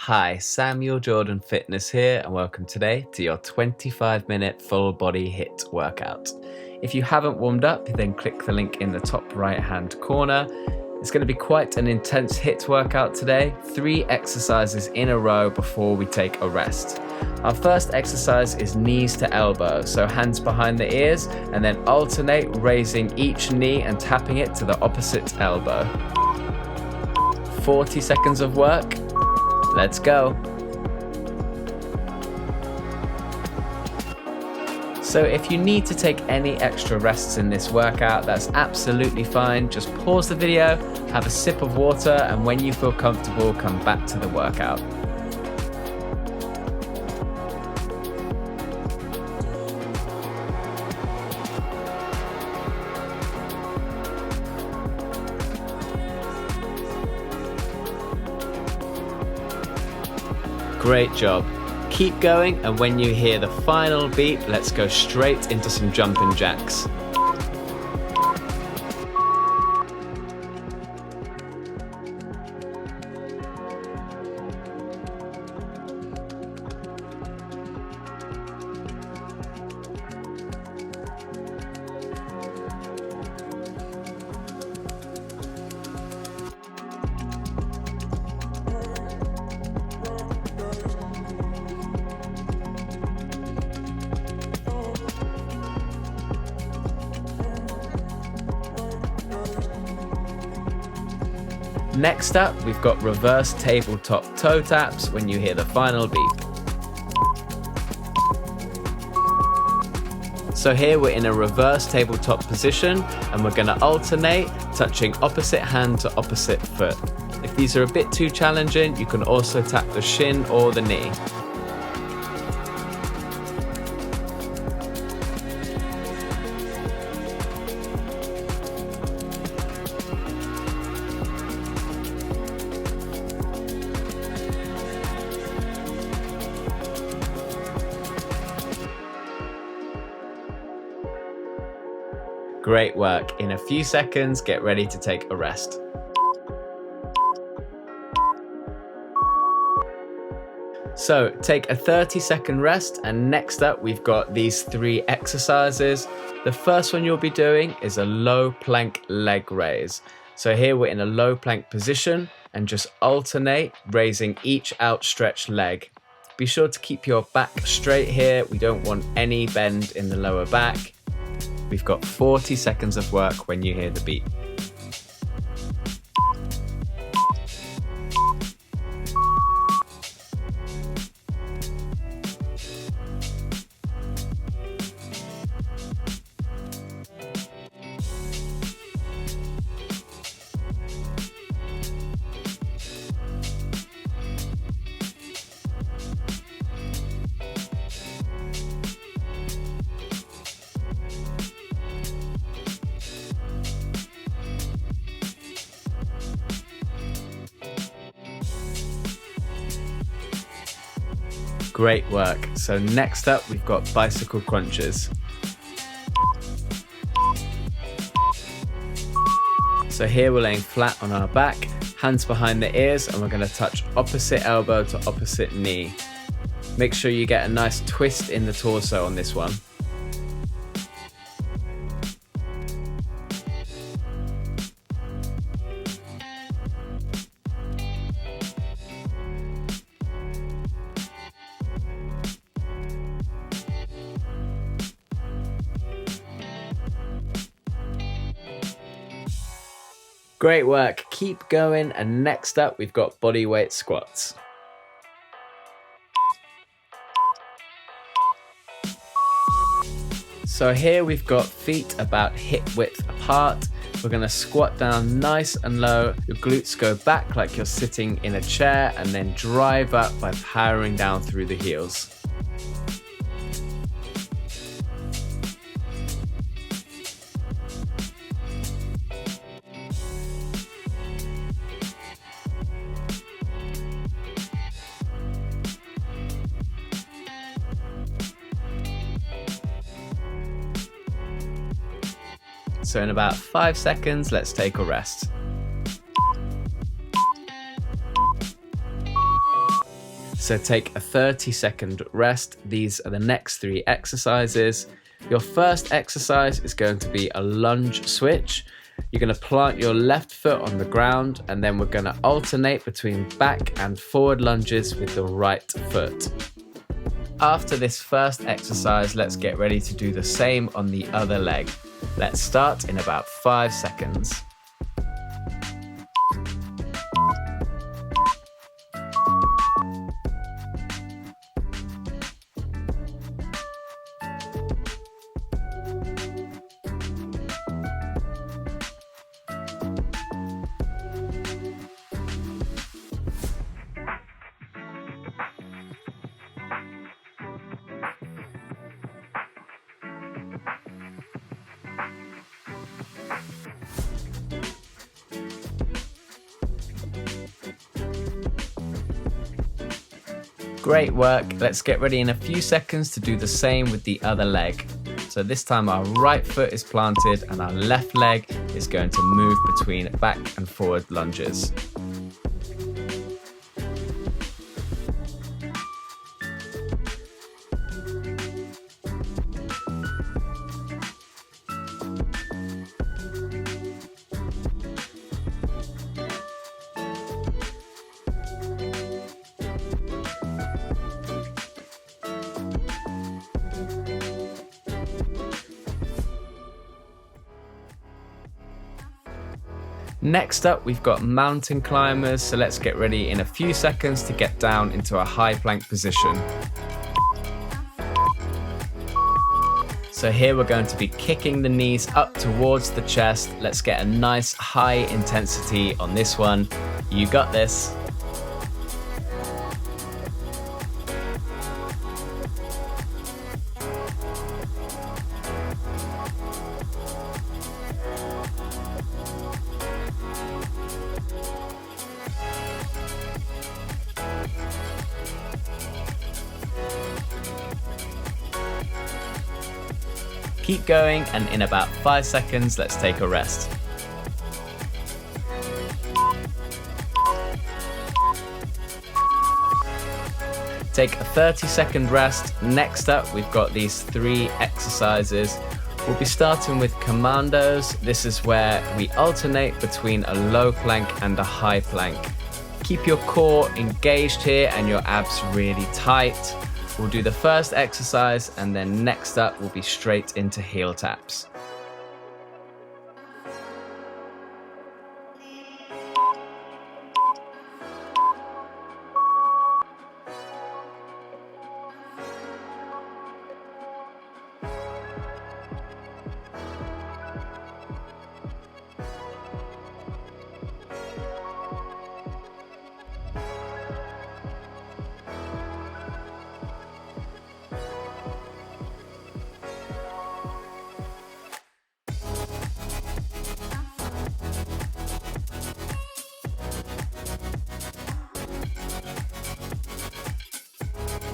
Hi, Samuel Jordan Fitness here, and welcome today to your 25-minute full body HIIT workout. If you haven't warmed up, then click the link in the top right hand corner. It's going to be quite an intense HIIT workout today, 3 exercises in a row before we take a rest. Our first exercise is knees to elbow, so hands behind the ears, and then alternate raising each knee and tapping it to the opposite elbow. 40 seconds of work. Let's go. So if you need to take any extra rests in this workout, that's absolutely fine. Just pause the video, have a sip of water, and when you feel comfortable, come back to the workout. Great job. Keep going, and when you hear the final beat, let's go straight into some jumping jacks. Next up, we've got reverse tabletop toe taps when you hear the final beep. So here we're in a reverse tabletop position, and we're going to alternate, touching opposite hand to opposite foot. If these are a bit too challenging, you can also tap the shin or the knee. Great work. In a few seconds, get ready to take a rest. So take a 30-second rest, and next up we've got these 3 exercises. The first one you'll be doing is a low plank leg raise. So here we're in a low plank position and just alternate raising each outstretched leg. Be sure to keep your back straight here. We don't want any bend in the lower back. We've got 40 seconds of work when you hear the beep. Great work. So next up, we've got bicycle crunches. So here we're laying flat on our back, hands behind the ears, and we're going to touch opposite elbow to opposite knee. Make sure you get a nice twist in the torso on this one. Great work, keep going, and next up we've got body weight squats. So here we've got feet about hip width apart. We're going to squat down nice and low. Your glutes go back like you're sitting in a chair, and then drive up by powering down through the heels. So in about 5 seconds, let's take a rest. So take a 30-second rest. These are the next 3 exercises. Your first exercise is going to be a lunge switch. You're going to plant your left foot on the ground, and then we're going to alternate between back and forward lunges with the right foot. After this first exercise, let's get ready to do the same on the other leg. Let's start in about 5 seconds. Great work. Let's get ready in a few seconds to do the same with the other leg. So this time our right foot is planted and our left leg is going to move between back and forward lunges. Next up, we've got mountain climbers, so let's get ready in a few seconds to get down into a high plank position. So here we're going to be kicking the knees up towards the chest. Let's get a nice high intensity on this one. You got this. Keep going, and in about 5 seconds, let's take a rest. Take a 30-second rest. Next up, we've got these 3 exercises. We'll be starting with commandos. This is where we alternate between a low plank and a high plank. Keep your core engaged here and your abs really tight. We'll do the first exercise, and then next up we'll be straight into heel taps.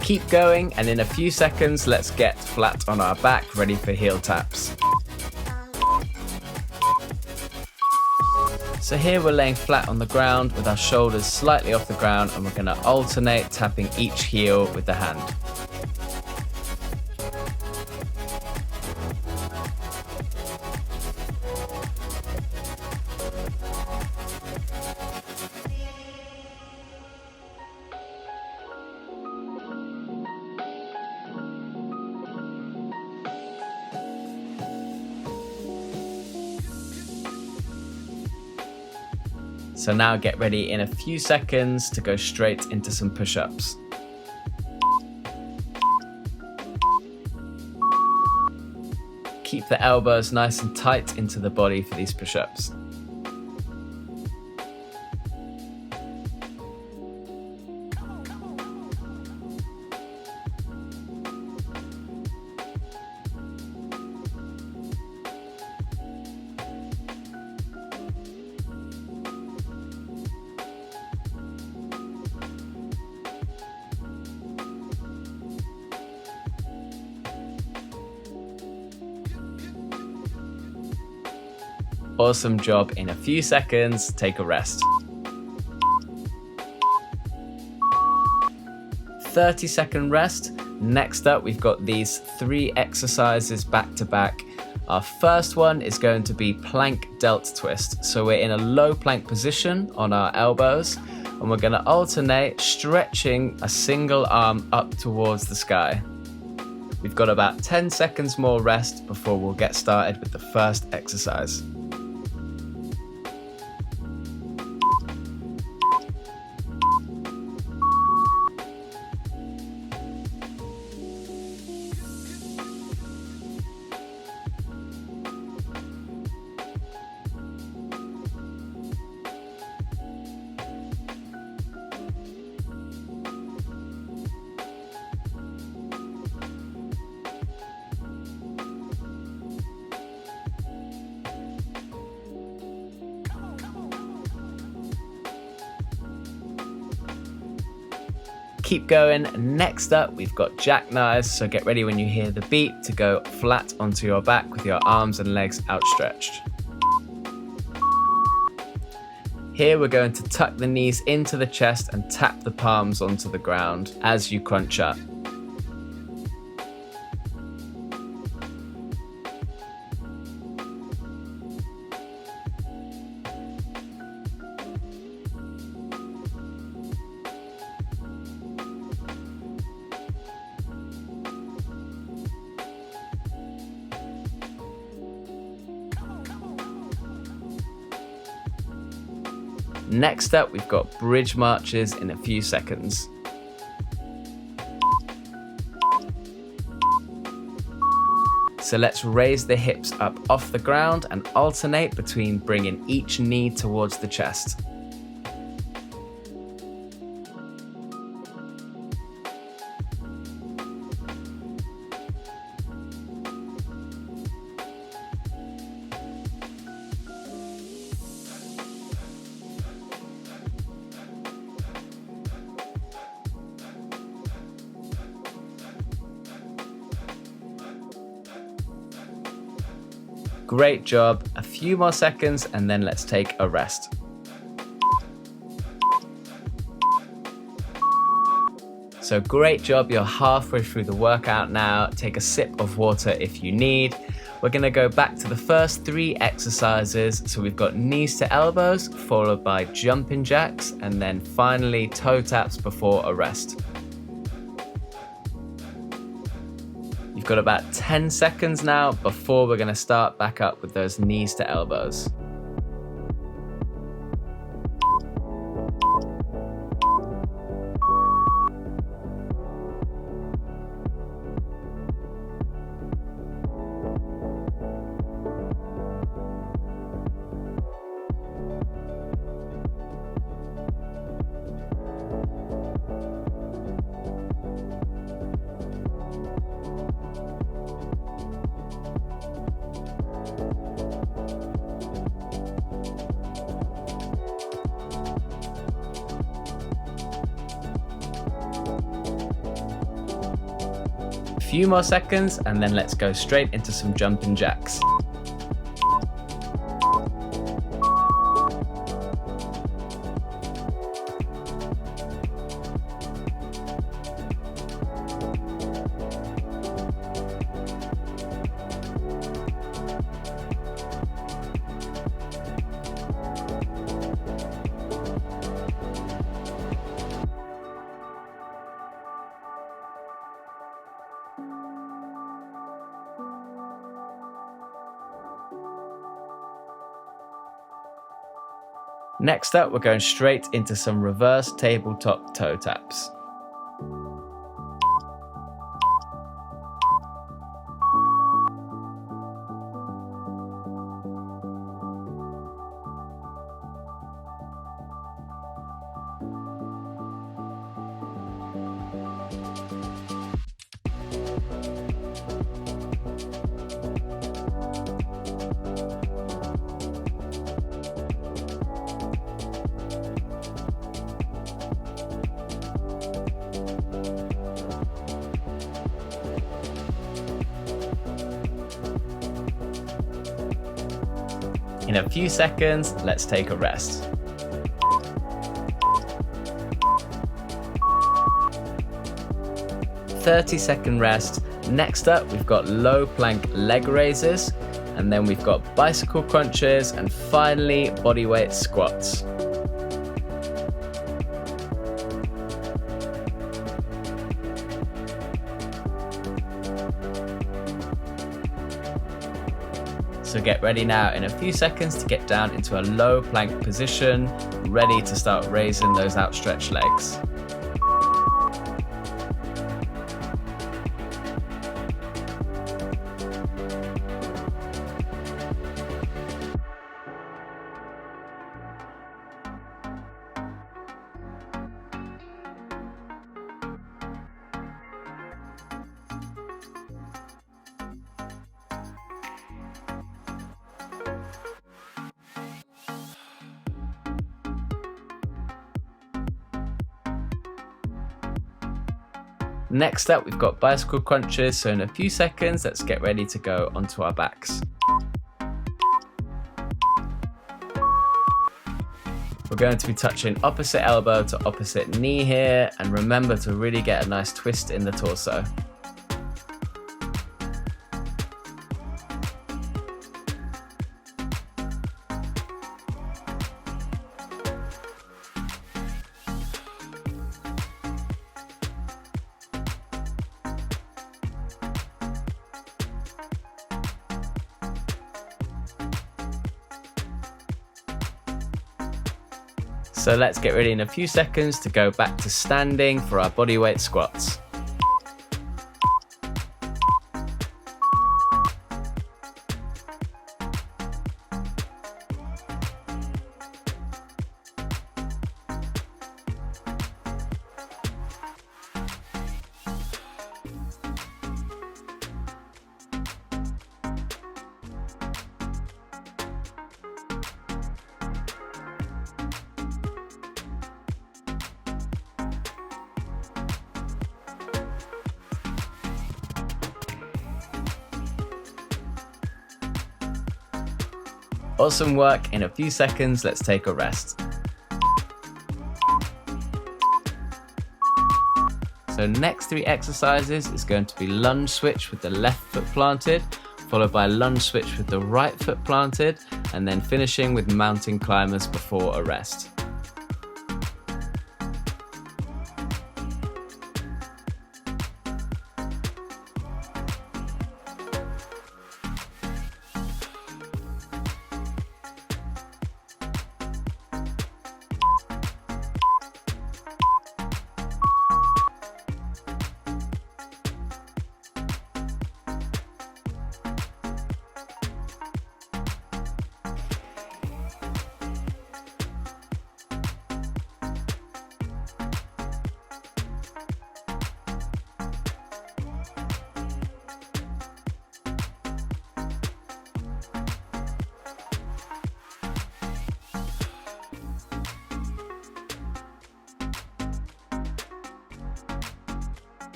Keep going, and in a few seconds, let's get flat on our back, ready for heel taps. So here we're laying flat on the ground with our shoulders slightly off the ground, and we're going to alternate tapping each heel with the hand. So now get ready in a few seconds to go straight into some push-ups. Keep the elbows nice and tight into the body for these push-ups. Awesome job. In a few seconds, take a rest. 30-second rest. Next up, we've got these 3 exercises back to back. Our first one is going to be plank delt twist. So we're in a low plank position on our elbows, and we're going to alternate stretching a single arm up towards the sky. We've got about 10 seconds more rest before we'll get started with the first exercise. Keep going. Next up, we've got jackknives, so get ready when you hear the beat to go flat onto your back with your arms and legs outstretched. Here we're going to tuck the knees into the chest and tap the palms onto the ground as you crunch up. Next up, we've got bridge marches in a few seconds. So let's raise the hips up off the ground and alternate between bringing each knee towards the chest. Great job. A few more seconds and then let's take a rest. So great job, you're halfway through the workout now. Take a sip of water if you need. We're gonna go back to the first 3 exercises. So we've got knees to elbows, followed by jumping jacks, and then finally toe taps before a rest. You've got about 10 seconds now before we're going to start back up with those knees to elbows. Few more seconds and then let's go straight into some jumping jacks. Next up, we're going straight into some reverse tabletop toe taps. In a few seconds, let's take a rest. 30-second rest. Next up, we've got low plank leg raises, and then we've got bicycle crunches, and finally bodyweight squats. So get ready now in a few seconds to get down into a low plank position, ready to start raising those outstretched legs. Next up, we've got bicycle crunches, so in a few seconds, let's get ready to go onto our backs. We're going to be touching opposite elbow to opposite knee here, and remember to really get a nice twist in the torso. So let's get ready in a few seconds to go back to standing for our bodyweight squats. Awesome work. In a few seconds, let's take a rest. So next 3 exercises is going to be lunge switch with the left foot planted, followed by lunge switch with the right foot planted, and then finishing with mountain climbers before a rest.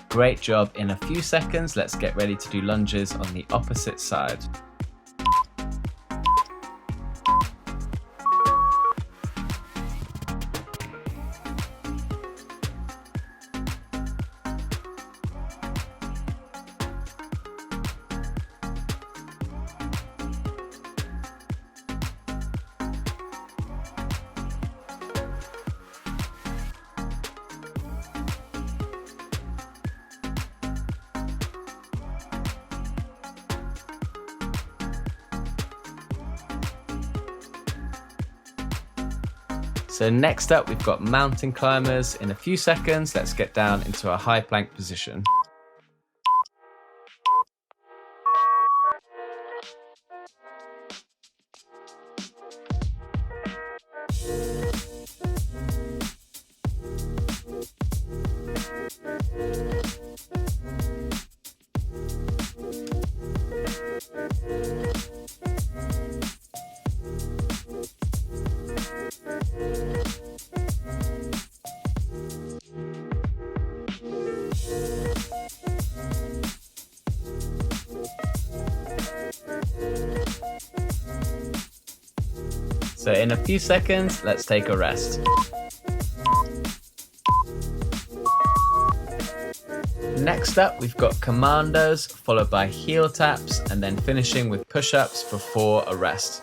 Great job. In a few seconds, let's get ready to do lunges on the opposite side. So next up, we've got mountain climbers. In a few seconds, let's get down into a high plank position. So in a few seconds, let's take a rest. Next up, we've got commandos, followed by heel taps, and then finishing with push-ups before a rest.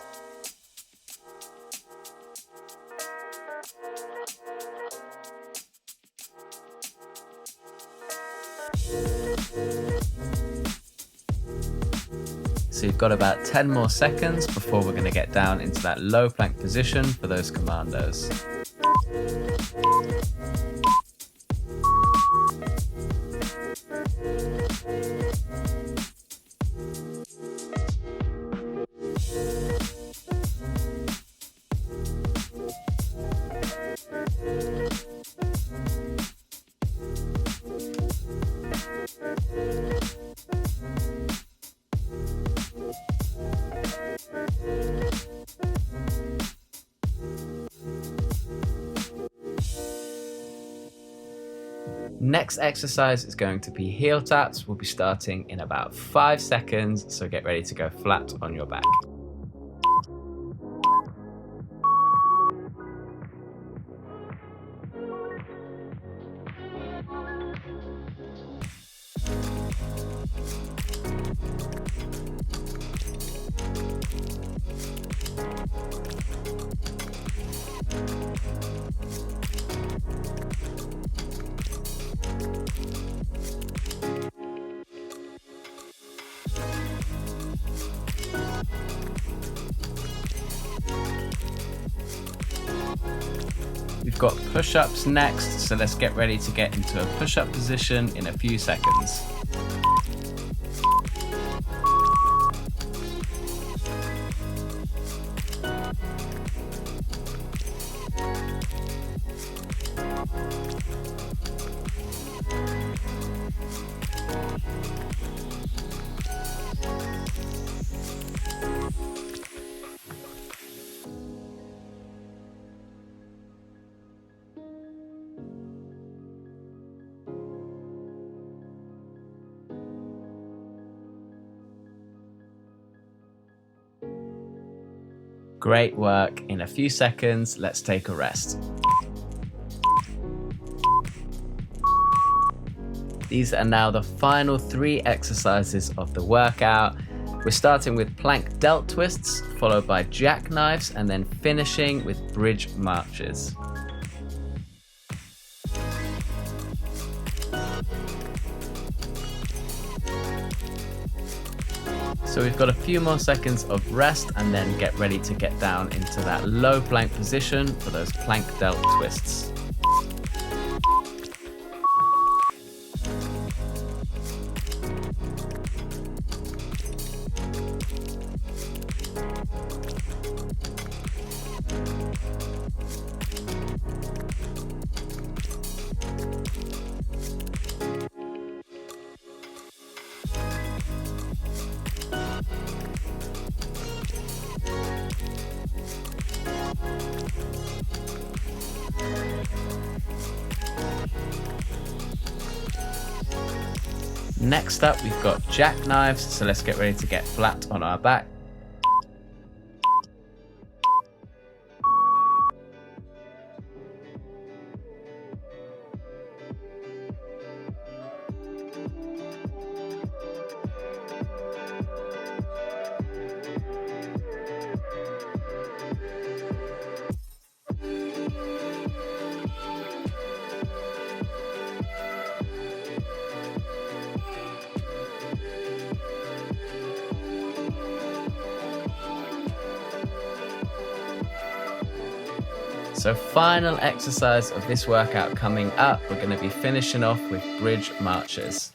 So you've got about 10 more seconds before we're going to get down into that low plank position for those commandos. Next exercise is going to be heel taps. We'll be starting in about 5 seconds, so get ready to go flat on your back. We've got push-ups next, so let's get ready to get into a push-up position in a few seconds. Great work. In a few seconds, let's take a rest. These are now the final 3 exercises of the workout. We're starting with plank delt twists, followed by jackknives, and then finishing with bridge marches. So we've got a few more seconds of rest and then get ready to get down into that low plank position for those plank delt twists. Next up, we've got jackknives, so let's get ready to get flat on our back. So final exercise of this workout coming up, we're going to be finishing off with bridge marches.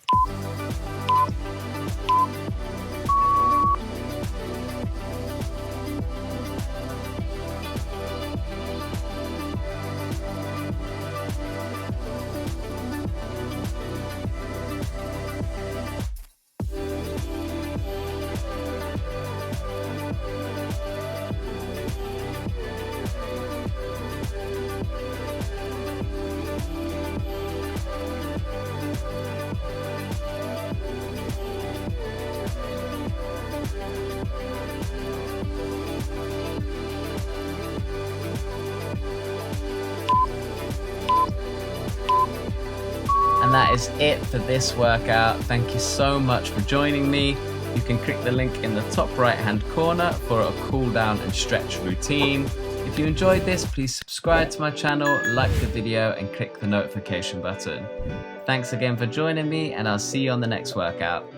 that is it for this workout. Thank you so much for joining me. You can click the link in the top right hand corner for a cool down and stretch routine. If you enjoyed this, please subscribe to my channel, like the video and click the notification button. Thanks again for joining me, and I'll see you on the next workout.